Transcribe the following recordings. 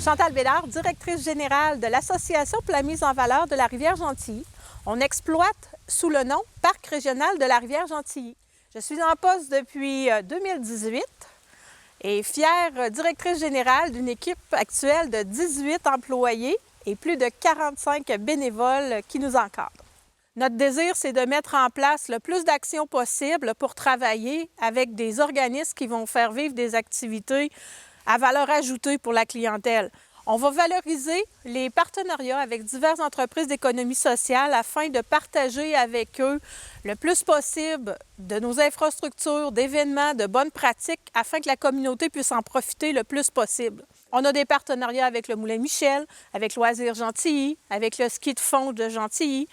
Chantal Bédard, directrice générale de l'Association pour la mise en valeur de la Rivière-Gentilly. On exploite sous le nom Parc régional de la Rivière-Gentilly. Je suis en poste depuis 2018 et fière directrice générale d'une équipe actuelle de 18 employés et plus de 45 bénévoles qui nous encadrent. Notre désir, c'est de mettre en place le plus d'actions possible pour travailler avec des organismes qui vont faire vivre des activités à valeur ajoutée pour la clientèle. On va valoriser les partenariats avec diverses entreprises d'économie sociale afin de partager avec eux le plus possible de nos infrastructures, d'événements, de bonnes pratiques afin que la communauté puisse en profiter le plus possible. On a des partenariats avec le Moulin Michel, avec Loisirs Gentilly, avec le ski de fond de Gentilly.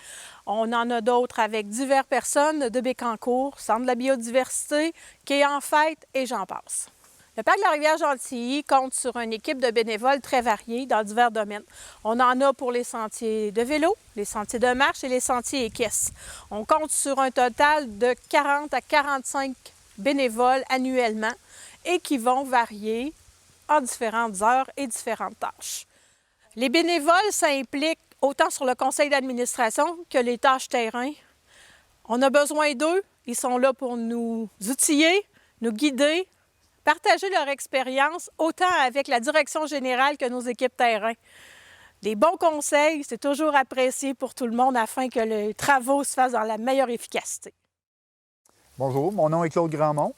On en a d'autres avec diverses personnes de Bécancour, Centre de la biodiversité, Quai en fête et j'en passe. Le Parc de la Rivière-Gentilly compte sur une équipe de bénévoles très variée dans divers domaines. On en a pour les sentiers de vélo, les sentiers de marche et les sentiers équestres. On compte sur un total de 40 à 45 bénévoles annuellement et qui vont varier en différentes heures et différentes tâches. Les bénévoles s'impliquent autant sur le conseil d'administration que les tâches terrain. On a besoin d'eux. Ils sont là pour nous outiller, nous guider, partager leur expérience autant avec la direction générale que nos équipes terrain. Des bons conseils, c'est toujours apprécié pour tout le monde afin que les travaux se fassent dans la meilleure efficacité. Bonjour, mon nom est Claude Grandmont,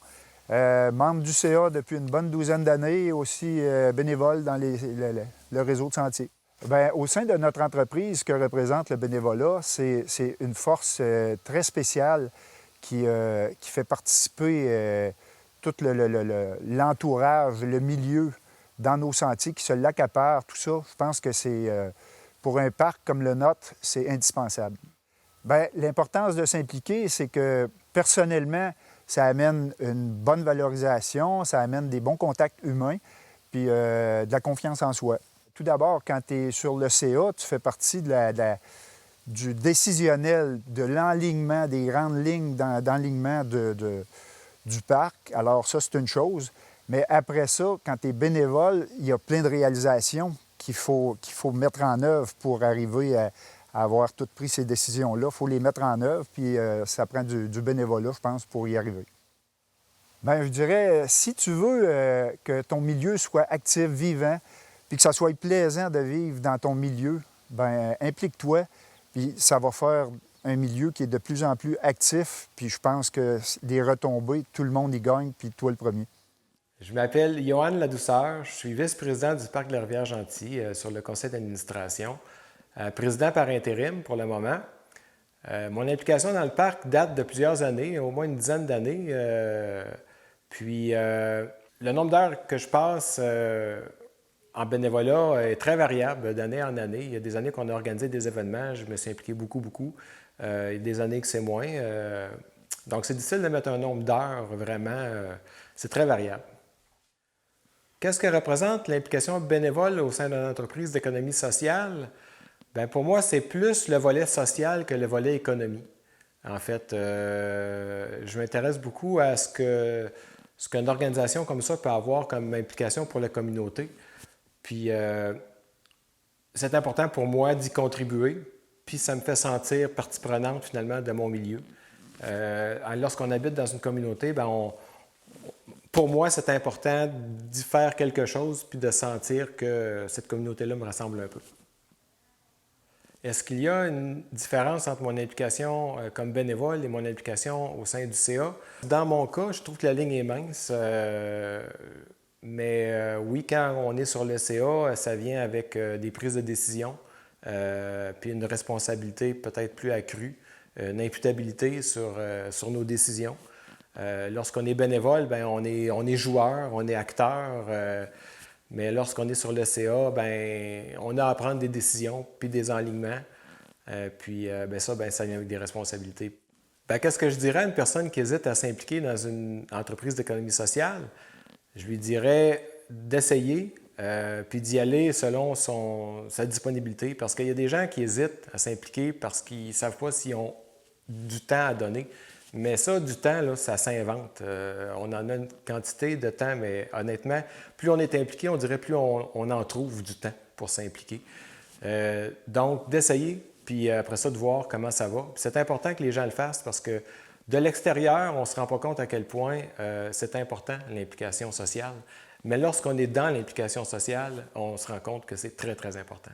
membre du CA depuis une bonne douzaine d'années et aussi bénévole dans le réseau de sentiers. Bien, au sein de notre entreprise, ce que représente le bénévolat, c'est une force très spéciale qui fait participer tout l'entourage, le milieu dans nos sentiers qui se l'accaparent, tout ça. Je pense que c'est, pour un parc comme le nôtre, c'est indispensable. Bien, l'importance de s'impliquer, c'est que personnellement, ça amène une bonne valorisation, ça amène des bons contacts humains, puis de la confiance en soi. Tout d'abord, quand tu es sur le CA, tu fais partie du décisionnel, de l'enlignement, des grandes lignes d'enlignement du parc. Alors ça, c'est une chose. Mais après ça, quand tu es bénévole, il y a plein de réalisations qu'il faut mettre en œuvre pour arriver à avoir toutes pris ces décisions-là. Il faut les mettre en œuvre, puis ça prend du bénévolat, je pense, pour y arriver. Bien, je dirais, si tu veux que ton milieu soit actif, vivant, puis que ça soit plaisant de vivre dans ton milieu, bien, implique-toi, puis ça va faire un milieu qui est de plus en plus actif, puis je pense que les retombées, tout le monde y gagne, puis toi le premier. Je m'appelle Johan Ladouceur, je suis vice-président du Parc de la Rivière-Gentilly sur le conseil d'administration, président par intérim pour le moment. Mon implication dans le parc date de plusieurs années, au moins une dizaine d'années, puis le nombre d'heures que je passe en bénévolat est très variable d'année en année. Il y a des années qu'on a organisé des événements, je me suis impliqué beaucoup. Il y a des années que c'est moins. Donc, c'est difficile de mettre un nombre d'heures, vraiment. C'est très variable. Qu'est-ce que représente l'implication bénévole au sein d'une entreprise d'économie sociale? Bien, pour moi, c'est plus le volet social que le volet économie. En fait, je m'intéresse beaucoup à ce qu'une organisation comme ça peut avoir comme implication pour la communauté. Puis, c'est important pour moi d'y contribuer, puis ça me fait sentir partie prenante finalement de mon milieu. Lorsqu'on habite dans une communauté, bien, pour moi, c'est important d'y faire quelque chose, puis de sentir que cette communauté-là me ressemble un peu. Est-ce qu'il y a une différence entre mon implication comme bénévole et mon implication au sein du CA? Dans mon cas, je trouve que la ligne est mince. Mais oui, quand on est sur le CA, ça vient avec des prises de décision, puis une responsabilité peut-être plus accrue, une imputabilité sur nos décisions. Lorsqu'on est bénévole, bien, on est joueur, on est acteur, mais lorsqu'on est sur le CA, bien, on a à prendre des décisions, puis des enlignements, puis bien, ça vient avec des responsabilités. Bien, qu'est-ce que je dirais à une personne qui hésite à s'impliquer dans une entreprise d'économie sociale? Je lui dirais d'essayer, puis d'y aller selon sa disponibilité, parce qu'il y a des gens qui hésitent à s'impliquer parce qu'ils ne savent pas s'ils ont du temps à donner. Mais ça, du temps, là, ça s'invente. On en a une quantité de temps, mais honnêtement, plus on est impliqué, on dirait plus on en trouve du temps pour s'impliquer. Donc, d'essayer, puis après ça, de voir comment ça va. Puis c'est important que les gens le fassent parce que de l'extérieur, on ne se rend pas compte à quel point c'est important, l'implication sociale. Mais lorsqu'on est dans l'implication sociale, on se rend compte que c'est très, très important.